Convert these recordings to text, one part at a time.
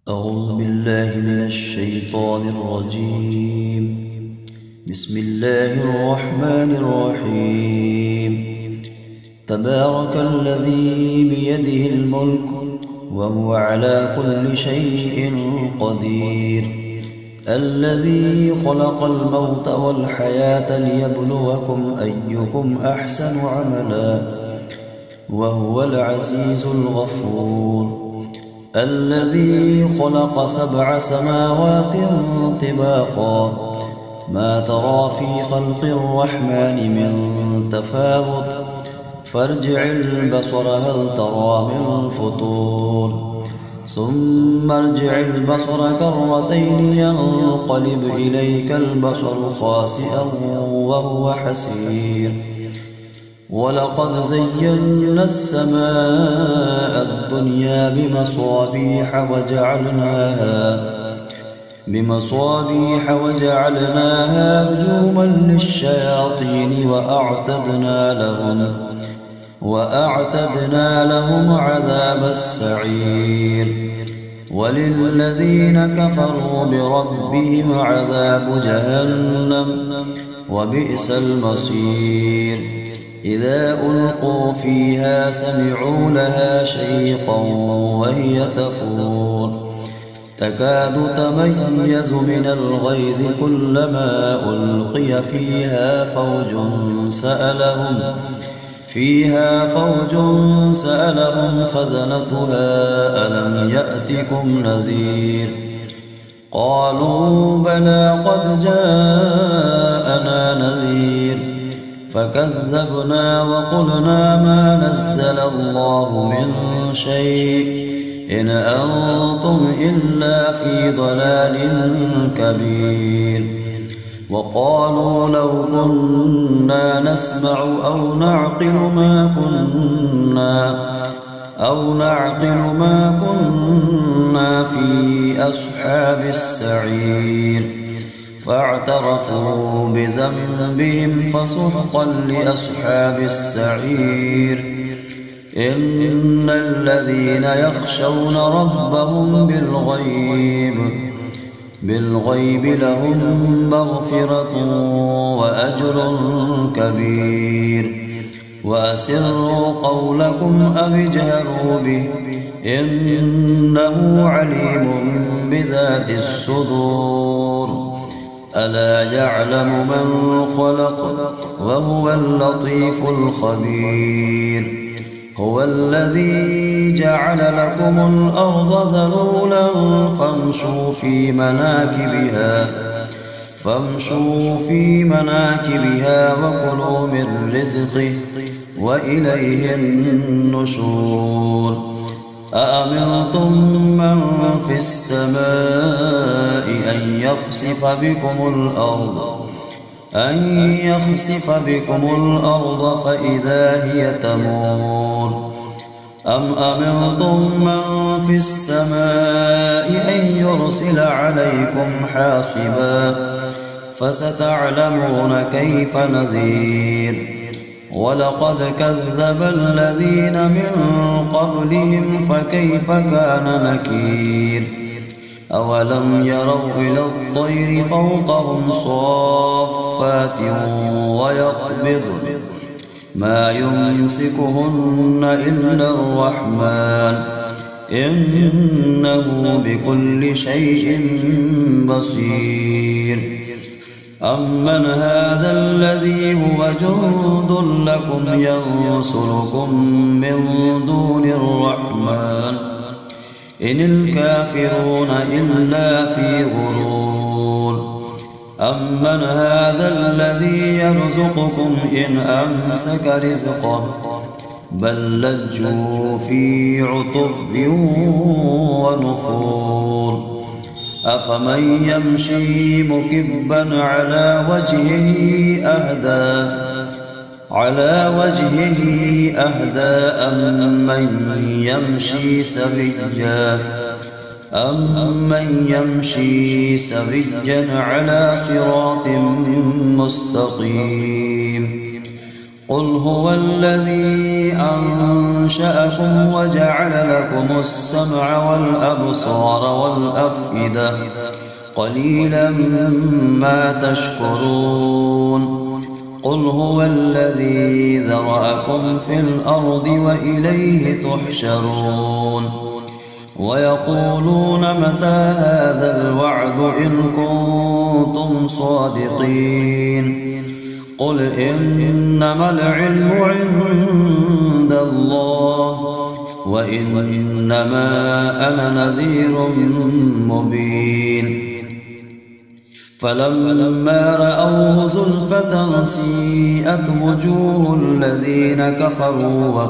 أعوذ بالله من الشيطان الرجيم. بسم الله الرحمن الرحيم. تبارك الذي بيده الملك وهو على كل شيء قدير، الذي خلق الموت والحياة ليبلوكم أيكم أحسن عملا وهو العزيز الغفور، الذي خلق 7 سماوات طباقا ما ترى في خلق الرحمن من تفاوت فارجع البصر هل ترى من فطور، ثم ارجع البصر كرتين ينقلب إليك البصر خاسئا وهو حسير. ولقد زينا السماء الدنيا بمصابيح وجعلناها رجوما للشياطين وأعتدنا لهم عذاب السعير. وللذين كفروا بربهم عذاب جهنم وبئس المصير. إذا ألقوا فيها سمعوا لها شيقا وهي تفور، تكاد تميز من الغيظ كلما ألقي فيها فوج سألهم خزنتها ألم يأتكم نذير؟ قالوا بلى قد جاءنا نذير، فكذبنا وقلنا ما نزل الله من شيء إن أنتم إلا في ضلال كبير. وقالوا لو كنا نسمع أو نعقل ما كنا في أصحاب السعير، فاعترفوا بذنبهم فسحقا لأصحاب السعير. إن الذين يخشون ربهم بالغيب لهم مغفرة وأجر كبير. وأسروا قولكم أو اجهروا به إنه عليم بذات الصدور. ألا يعلم من خلق وهو اللطيف الخبير. هو الذي جعل لكم الأرض ذلولا فامشوا في مناكبها وكلوا من رزقه وإليه النشور. أأمنتم من في السماء أن يخسف بكم الأرض فإذا هي تمور، أم أمنتم من في السماء أن يرسل عليكم حاصبا فستعلمون كيف نذير. ولقد كذب الذين من قبلهم فكيف كان نكير. أولم يروا إلى الطير فوقهم صافات ويقبضن ما يمسكهن إلا الرحمن إنه بكل شيء بصير. أمن هذا الذي هو جند لكم ينصركم من دون الرحمن إن الكافرون إلا في غرور. أمن هذا الذي يرزقكم إن أمسك رزقه بل لجوا في عتب ونفور. أفمن يمشي مكبا على وجهه أهدى أمن يمشي سويا على صراط مستقيم. قل هو الذي أنشأكم وجعل لكم السمع والأبصار والأفئدة قليلا ما تشكرون قل هو الذي ذرأكم في الأرض وإليه تحشرون ويقولون متى هذا الوعد إن كنتم صادقين قل إنما العلم عند الله وإنما أنا نذير مبين فلما رأوه زلفة سيئت وجوه الذين كفروا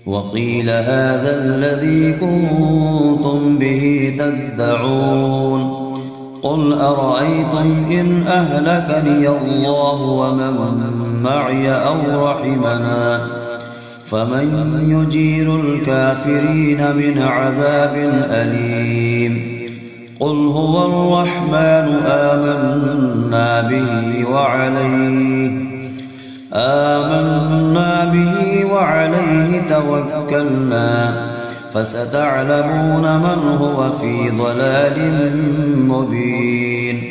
وقيل هذا الذي كنتم به تدعون قل أرأيتم إن أهلكني الله ومن معي أو رحمنا فمن يجير الكافرين من عذاب أليم قل هو الرحمن آمنا به وعليه توكلنا فستعلمون من هو في ضلال مبين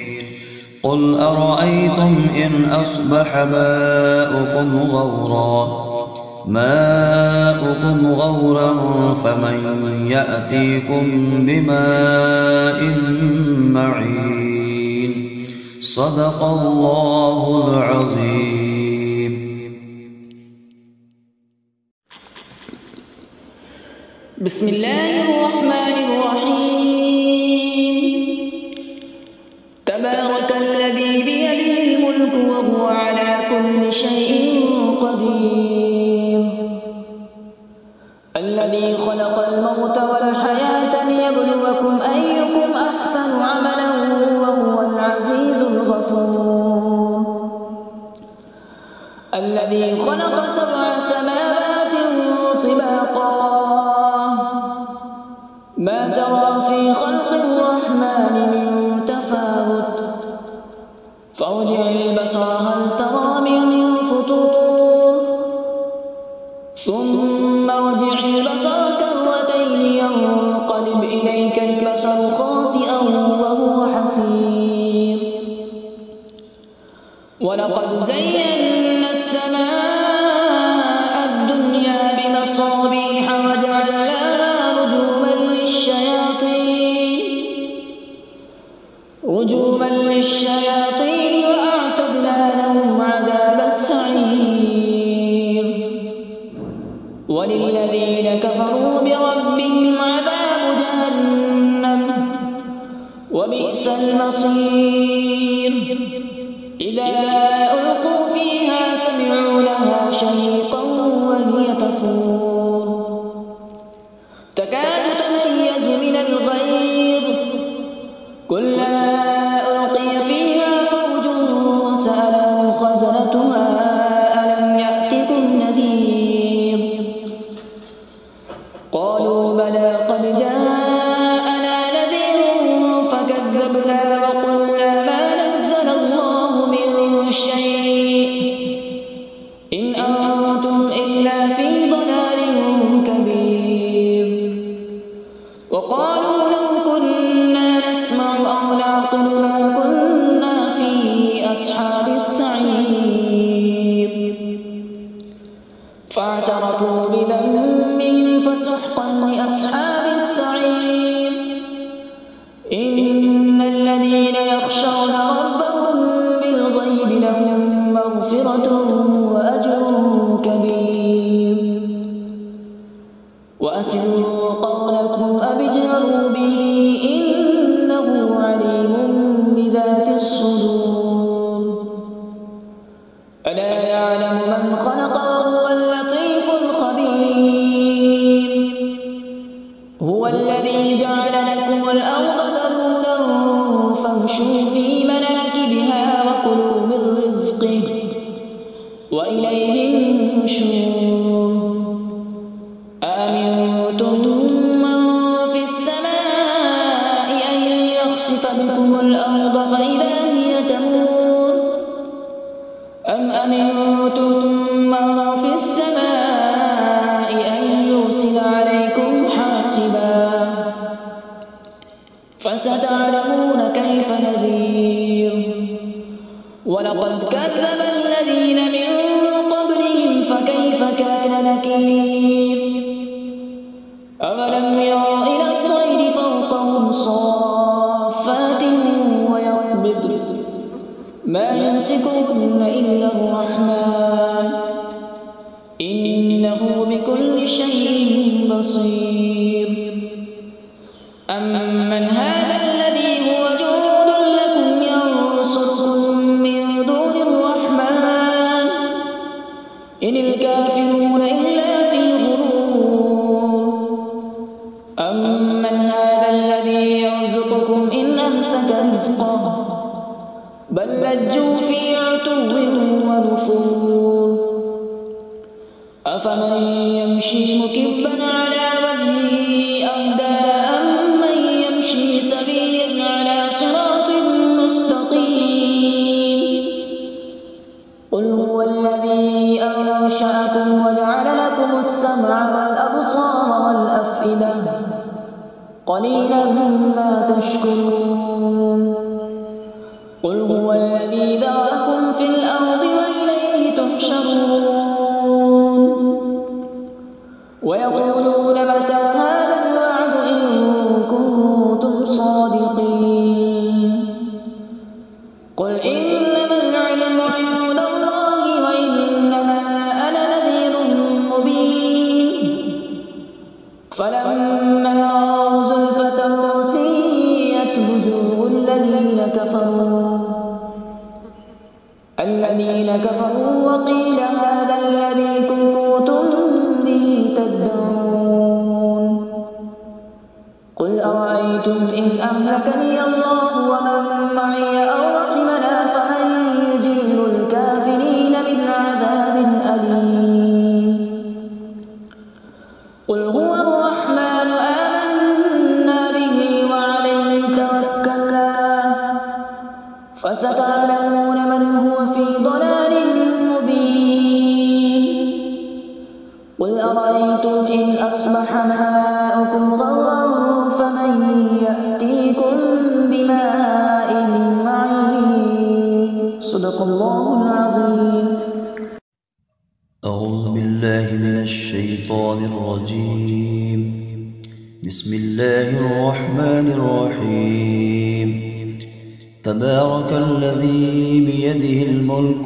قل أرأيتم إن أصبح ماؤكم غورا فمن يأتيكم بماء معين صدق الله العظيم. بسم الله الرحمن الرحيم. تبارك الذي بيده الملك وهو على كل شيء قدير الذي خلق الموت والحياة ليبلوكم أيكم أحسن عملا وهو العزيز الغفور الذي خلق 7 سماوات طباقا ما ترى في خلق الرحمن من تفاوت فارجع البصر هل ترى من فطور ثم ارجع البصر كرتين ينقلب إليك البصر خاسئا وهو حسير ولقد زينا السماء الدنيا بمصابيح وجعلناها رجوما للشياطين وأعتدنا لهم عذاب السعير وللذين كفروا بربهم عذاب جهنم وبئس المصير إذا ألقوا فيها سمعوا لها شهيقا وهي تفور تكاد تميز من الغيظ كلما ألقي فيها فوج سألهم خزنتها ألم يأتكم نذير قالوا بلى قد جاءنا نذير فكذبنا وقلنا ما نزل الله من شيء إن أنتم إلا في ضلال كبير وقالوا لو كنا نسمع أو نعقل ما كنا في أصحاب السعير فاعترفوا بذنبهم فسحقا لأصحاب السعير إن الذين يخشون ربهم بالغيب لهم مغفرة وأجر كبير وأسروا قولكم أو اجهروا به إنه عليم بذات الصدور ألا يعلم من خلق وهو اللطيف الخبير هو الذي جعل لكم الأرض ذلولا فامشوا في مناكبها وكلوا من رزقه وإليه النشور أأمنتم من في السماء أن يخسف بكم الأرض فإذا هي تمور أم أمنتم فستعلمون كيف نذير. ولقد كذب الذين من قبلهم فكيف كان نكير. أولم يروا إلى الطير فوقهم صافات ويقبضن ما يمسكهن إلا الرحمن إنه بكل شيء بصير. أمن هذا الذي هو جند لكم ينصركم من دون الرحمن إن الكافرون إلا في غرور. أمن هذا الذي يرزقكم إن أمسك رزقه بل لجوا في عتو ونفور. أفمن يمشي مكبا على وجهه أهدى أمن يمشي سويا على صراط مستقيم. قل هو الذي أنشأكم وجعل لكم السمع والأبصار والأفئدة قليلا ما تشكرون. قل هو الذي ذرأكم في الأرض وإليه تحشرون. ويقولون متى هذا الوعد إن كنتم صادقين. قل إنما العلم عند الله وإنما أنا نذير مبين. فلما رأوا زلفة سيئت وجوه الذين كفروا وقيل هذا الذي كنتم به تدعون. قل أرأيتم إن أهلكني الله ومن معي أو رحمنا فمن يجير الكافرين من عذاب أليم. قل هو الرحمن آمنا به وعليه توكلنا فستعلمون من هو في ضلال مبين. قل أرأيتم إن أصبح ماؤكم غورا فمن يأتيكم بماء معين. صدق الله العظيم. أعوذ بالله من الشيطان الرجيم. بسم الله الرحمن الرحيم. تبارك الذي بيده الملك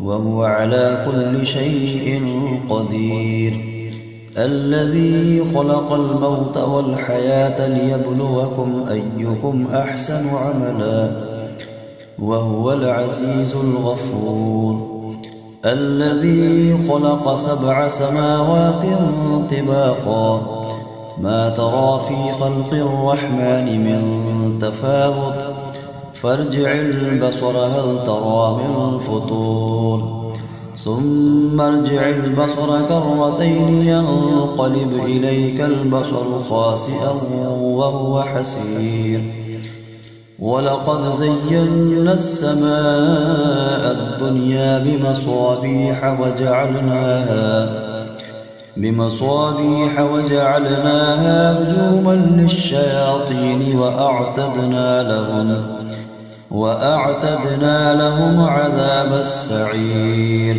وهو على كل شيء قدير. الذي خلق الموت والحياة ليبلوكم أيكم أحسن عملا وهو العزيز الغفور. الذي خلق 7 سماوات طباقا ما ترى في خلق الرحمن من تفاوت فارجع البصر هل ترى من فطور ثم ارجع البصر كرتين ينقلب إليك البصر خاسئا وهو حسير. ولقد زينا السماء الدنيا بمصابيح وجعلناها رجوما للشياطين وأعتدنا لهم عذاب السعير.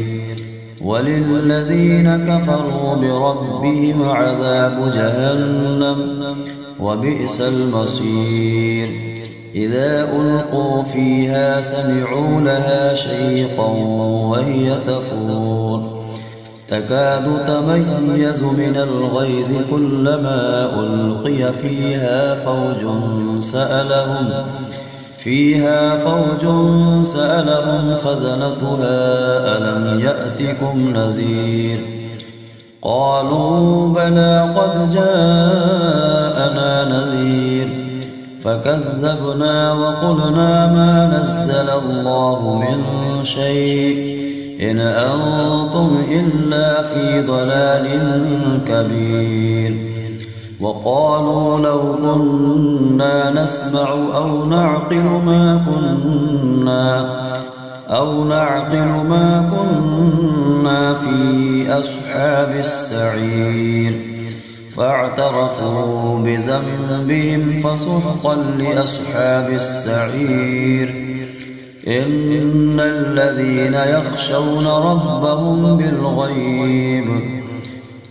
وللذين كفروا بربهم عذاب جهنم وبئس المصير. إذا ألقوا فيها سمعوا لها شيقا وهي تفور تكاد تميز من الغيظ كلما ألقي فيها فوج سألهم خزنتها ألم يأتكم نذير. قالوا بلى قد جاءنا نذير فكذبنا وقلنا ما نزل الله من شيء إن أنتم إلا في ضلال كبير. وقالوا لو كنا نسمع أو نعقل ما كنا في أصحاب السعير. فاعترفوا بذنبهم فسحقا لأصحاب السعير. إن الذين يخشون ربهم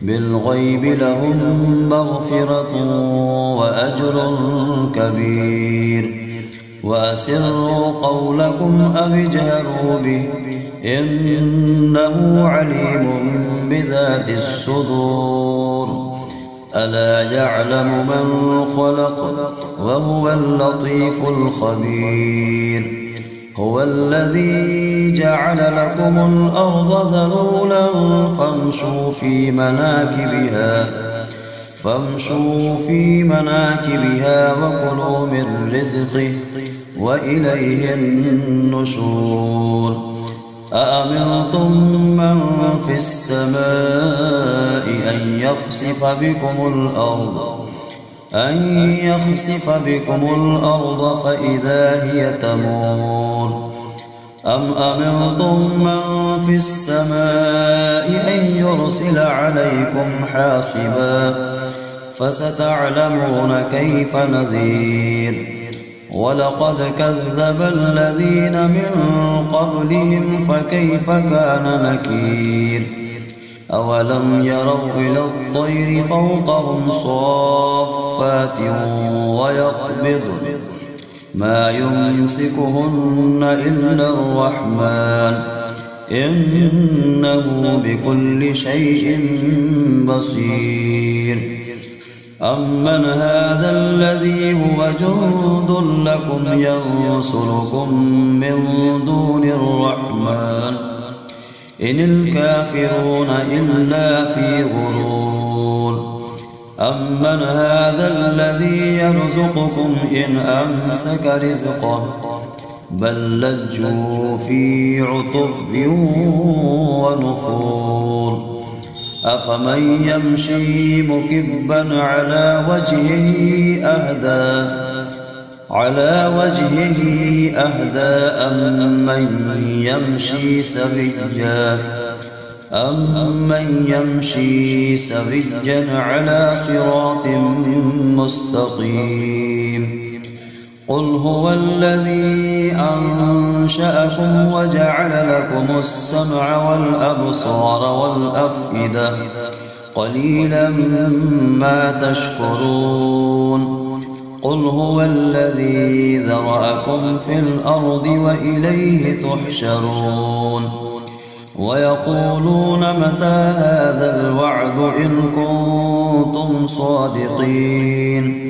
بالغيب لهم مغفرة وأجر كبير. وأسروا قولكم أو اجهروا به إنه عليم بذات الصدور. ألا يعلم من خلق وهو اللطيف الخبير. هو الذي جعل لكم الأرض ذلولا فامشوا في مناكبها وكلوا من رزقه وإليه النشور. أأمنتم من في السماء أن يخسف بكم الأرض فإذا هي تمور. أم أمنتم من في السماء أن يرسل عليكم حاصبا فستعلمون كيف نذير. ولقد كذب الذين من قبلهم فكيف كان نكير. أولم يروا إلى الطير فوقهم صافات ويقبضن ما يمسكهن إلا الرحمن إنه بكل شيء بصير. أمن هذا الذي هو جند لكم ينصركم من دون الرحمن إن الكافرون إلا في غرور. أمن هذا الذي يرزقكم إن أمسك رزقه بل لجوا في عتب ونفور. أفمن يمشي مكبا على وجهه أهدى أمن يمشي سويا على صراط مستقيم. قل هو الذي أنشأكم وجعل لكم السمع والأبصار والأفئدة قليلا ما تشكرون. قل هو الذي ذرأكم في الأرض وإليه تحشرون. ويقولون متى هذا الوعد إن كنتم صادقين.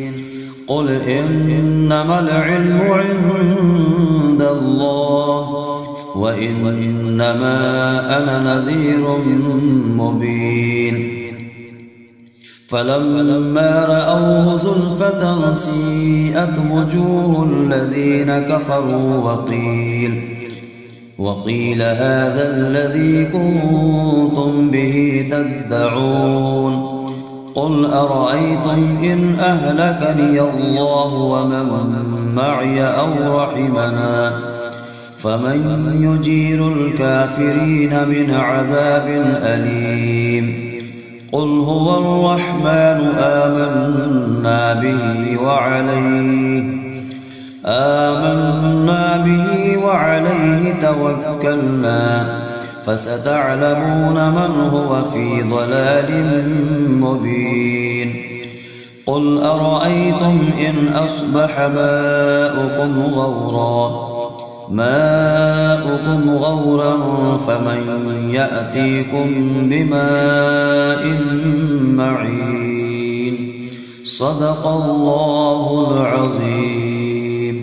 قل إنما العلم عند الله وإنما أنا نذير مبين. فلما رأوه زلفة سيئت وجوه الذين كفروا وقيل هذا الذي كنتم به تدعون. قل أرأيتم إن أهلكني الله ومن معي أو رحمنا فمن يجير الكافرين من عذاب أليم. قل هو الرحمن آمنا به وعليه توكلنا فستعلمون من هو في ضلال مبين. قل أرأيتم إن أصبح ماؤكم غورا فمن يأتيكم بماء معين. صدق الله العظيم.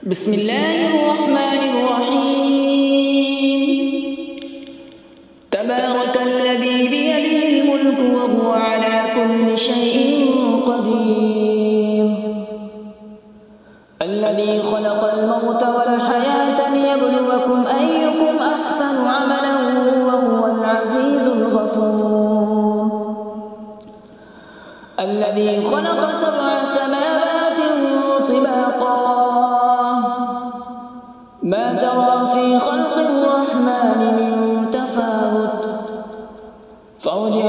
بسم الله الرحمن الرحيم. تبارك الذي بيده الملك وهو على كل شيء قدير. الذي خلق الموت والحياة ليبلوكم أيكم أحسن عملا وهو العزيز الغفور. الذي خلق 7 سماوات طباقا ما ترى في خلق الرحمن من تفاوت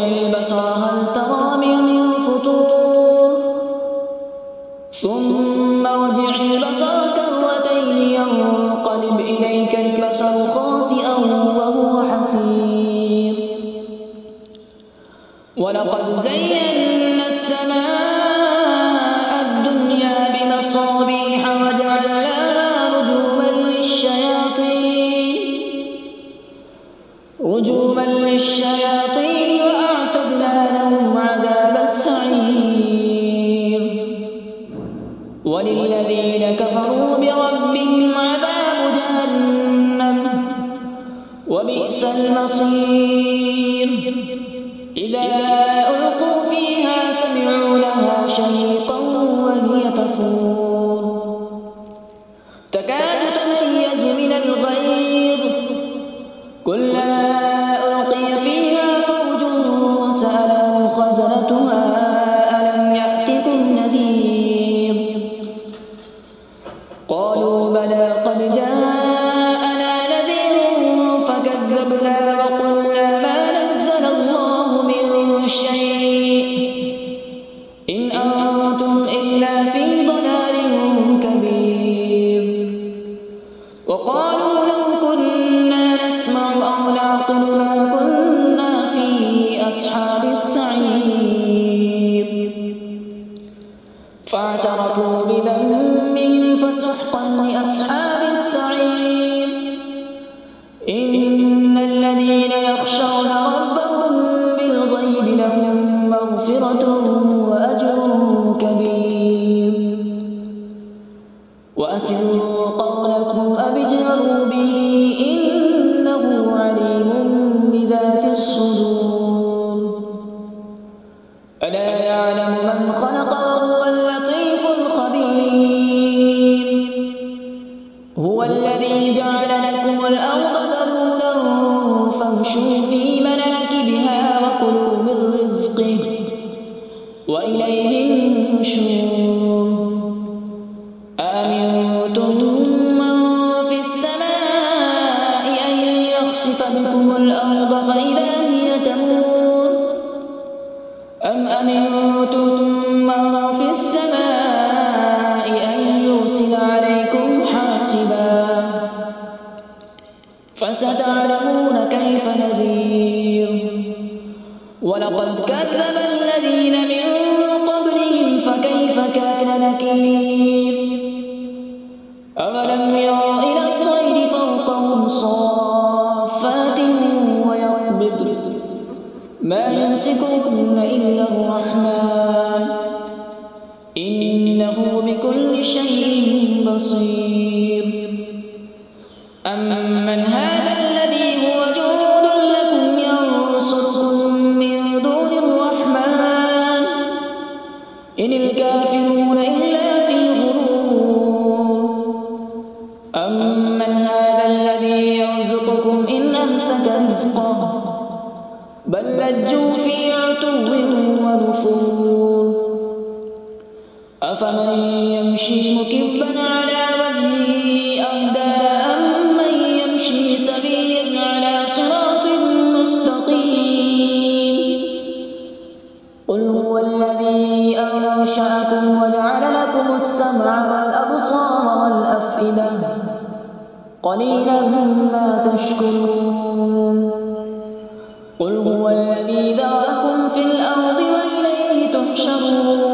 البصر هل ترى من فطور ثم ارجع البصر كرتين ينقلب إليك البصر خاسئا وهو حسير ولقد زينا السماء الدنيا بمصابيح وجعلناها رجوما للشياطين وأعتدنا لهم عذاب السعير وللذين كفروا بربهم عذاب جهنم وبئس المصير إذا ألقوا فيها سمعوا لها شهيقا وهي تفور تكاد تميز من الغيظ كلما ألقي فيها فوج سألهم خزنتها ألم يأتكم نذير قالوا بلى قد جاءنا نذير فكذبنا وقلنا ما نزل الله من شيء إن أنتم إلا في ضلال كبير وقالوا لو كنا نسمع أو نعقل ما كنا في أصحاب السعير فاعترفوا بذنبهم فسحقا لأصحاب السعير إن الذين يخشون ربهم بالغيب لهم مغفرة وأجر كبير وأسروا قولكم أو اجهروا به إنه عليم بذات الصدور ألا يعلم من خلق وهو اللطيف الخبير هو الذي جعل لكم الأرض ذلولا فامشوا في مناكبها وكلوا من رزقه وإليه النشور أأمنتم من في السماء أن يخسف بكم الأرض فإذا هي تمور أم أمنتم من في السماء أن يرسل عليكم حاصبا فستعلمون كيف نذير ولقد كذب الذين من قبلهم فكيف كان نكير أولم يروا إلى الطير فوقهم صافات ويقبض ما يمسكهن إلا الرحمن إنه بكل شيء بصير أمن هذا الذي هو جند لكم ينصركم من دون الرحمن إن الكافرون إلا في غرور أمن هذا الذي يرزقكم إن أمسك رزقه بل لجوا في عتو ونفور أفمن يمشي مكبا على وجهه أهدى أمن يمشي سويا على صراط مستقيم قل هو الذي أنشأكم وجعل لكم السمع والأبصار والأفئدة قليلا ما تشكرون قل هو الذي ذرأكم في الأرض وإليه تحشرون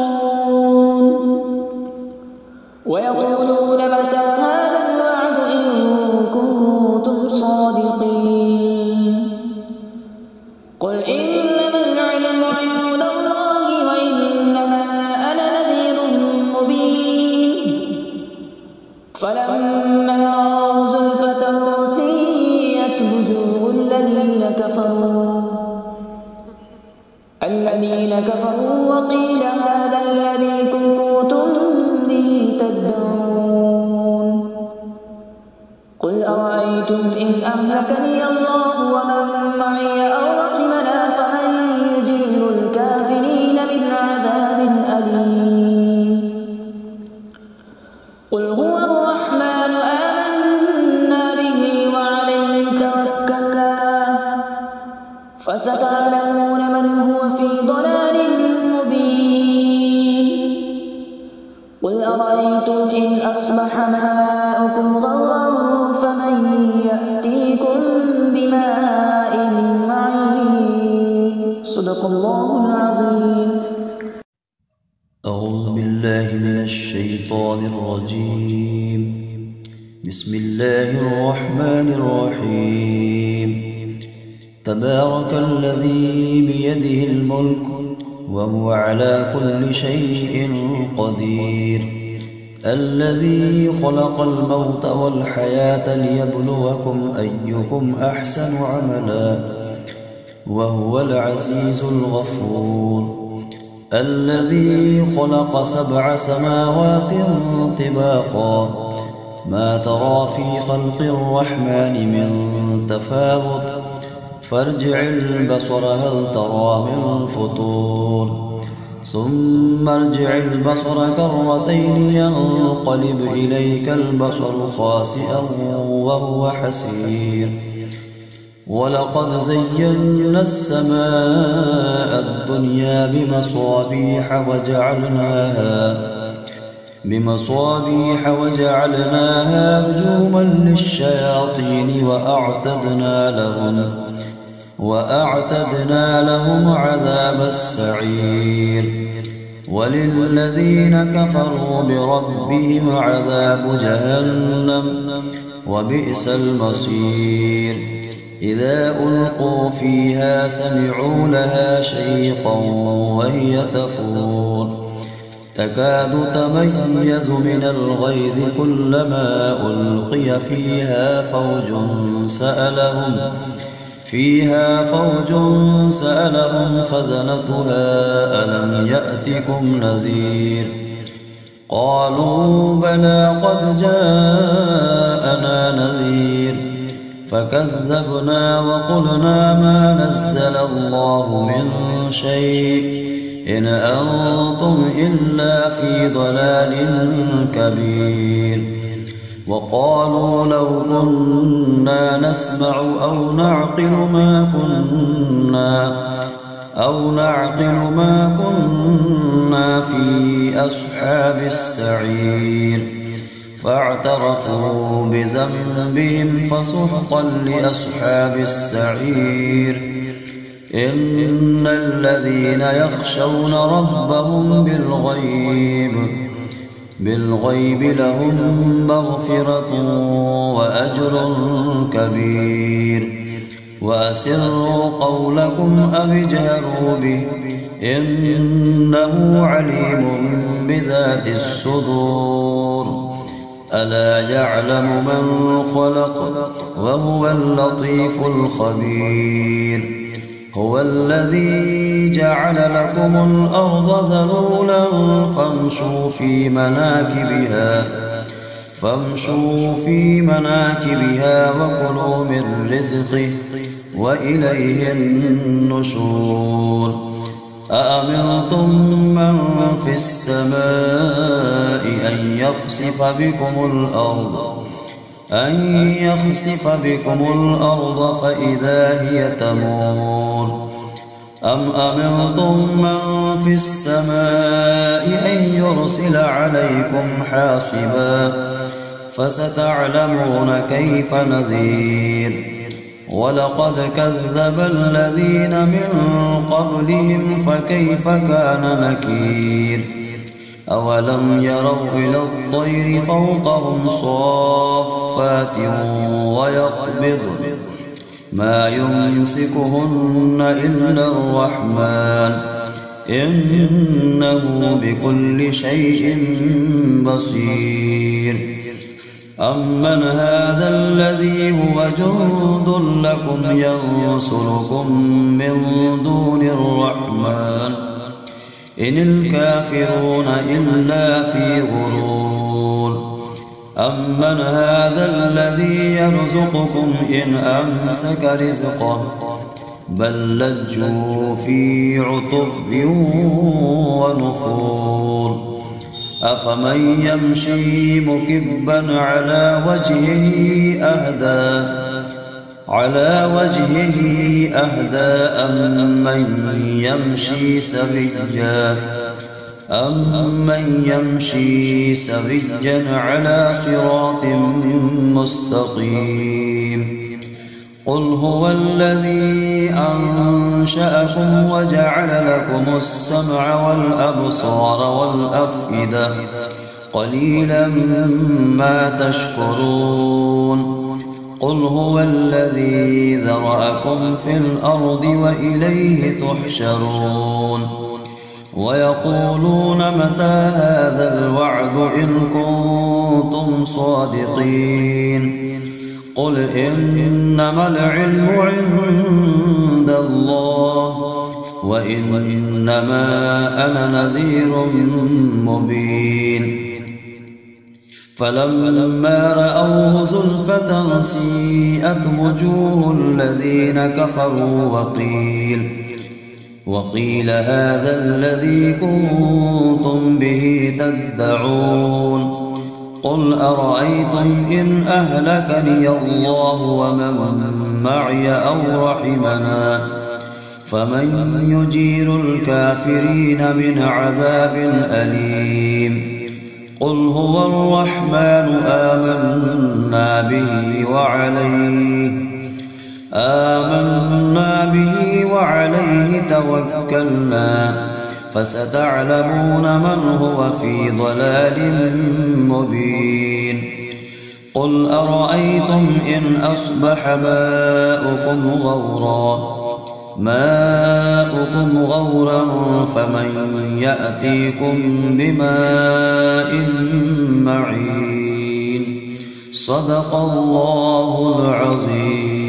ويقولون متى هذا الوعد إن كنتم صادقين قل إنما العلم عند الله وإنما أنا نذير مبين فلما رأوا زلفة سيئت وجوه الذين كفروا وقيل هذا الذي كنتم به تدعون قل أرأيتم إن أهلكني الله ومن معي أو رحمنا فمن يجير الكافرين من عذاب أليم قل هو الرحمن آمنا به وعليه توكلنا فستعلمون من هو إن أصبح ماؤكم غورا فمن يأتيكم بماء معين. صدق الله العظيم. أعوذ بالله من الشيطان الرجيم. بسم الله الرحمن الرحيم. تبارك الذي بيده الملك وهو على كل شيء قدير، الذي خلق الموت والحياة ليبلوكم أيكم أحسن عملا وهو العزيز الغفور، الذي خلق 7 سماوات طباقا ما ترى في خلق الرحمن من تفاوت فارجع البصر هل ترى من فطور، ثم ارجع البصر كرتين ينقلب إليك البصر خاسئا وهو حسير، ولقد زينا السماء الدنيا بمصابيح وجعلناها رجوما للشياطين وأعتدنا لهم عذاب السعير، وللذين كفروا بربهم عذاب جهنم وبئس المصير. إذا ألقوا فيها سمعوا لها شيقا وهي تفور تكاد تميز من الغيظ كلما ألقي فيها فوج سألهم خزنتها ألم يأتكم نذير، قالوا بلى قد جاءنا نذير فكذبنا وقلنا ما نزل الله من شيء إن أنتم إلا في ضلال كبير. وقالوا لو كنا نسمع أو نعقل ما كنا في أصحاب السعير، فاعترفوا بذنبهم فسحقا لأصحاب السعير. إن الذين يخشون ربهم بالغيب لهم مغفرة وأجر كبير. وأسروا قولكم أو اجهروا به إنه عليم بذات الصدور. ألا يعلم من خلق وهو اللطيف الخبير. هو الذي جعل لكم الأرض ذلولا فامشوا في مناكبها وكلوا من رزقه وإليه النشور. أأمنتم من في السماء أن يخسف بكم الأرض فإذا هي تمور، أم أمنتم من في السماء أن يرسل عليكم حاصبا فستعلمون كيف نذير. ولقد كذب الذين من قبلهم فكيف كان نكير. أولم يروا إلى الطير فوقهم صافات ويقبض ما يمسكهن إلا الرحمن إنه بكل شيء بصير. أمن هذا الذي هو جند لكم ينصركم من دون الرحمن إن الكافرون إلا في غرور. أمن هذا الذي يرزقكم إن أمسك رزقه بل لجوا في عتب ونفور. أفمن يمشي مكبا على وجهه أهدى أم من يمشي سويا أمن يمشي سويا على صراط مستقيم قل هو الذي أنشأكم وجعل لكم السمع والأبصار والأفئدة قليلا ما تشكرون قل هو الذي ذرأكم في الأرض وإليه تحشرون ويقولون متى هذا الوعد إن كنتم صادقين قل إنما العلم عند الله وإنما أنا نذير مبين فلما رأوه زلفة سيئت وجوه الذين كفروا وقيل هذا الذي كنتم به تدعون قل أرأيتم إن أهلكني الله ومن معي أو رحمنا فمن يجير الكافرين من عذاب أليم قل هو الرحمن آمنا به وعليه توكلنا فستعلمون من هو في ضلال مبين قل أرأيتم إن أصبح ماؤكم غورا فمن يأتيكم بماء معين صدق الله العظيم.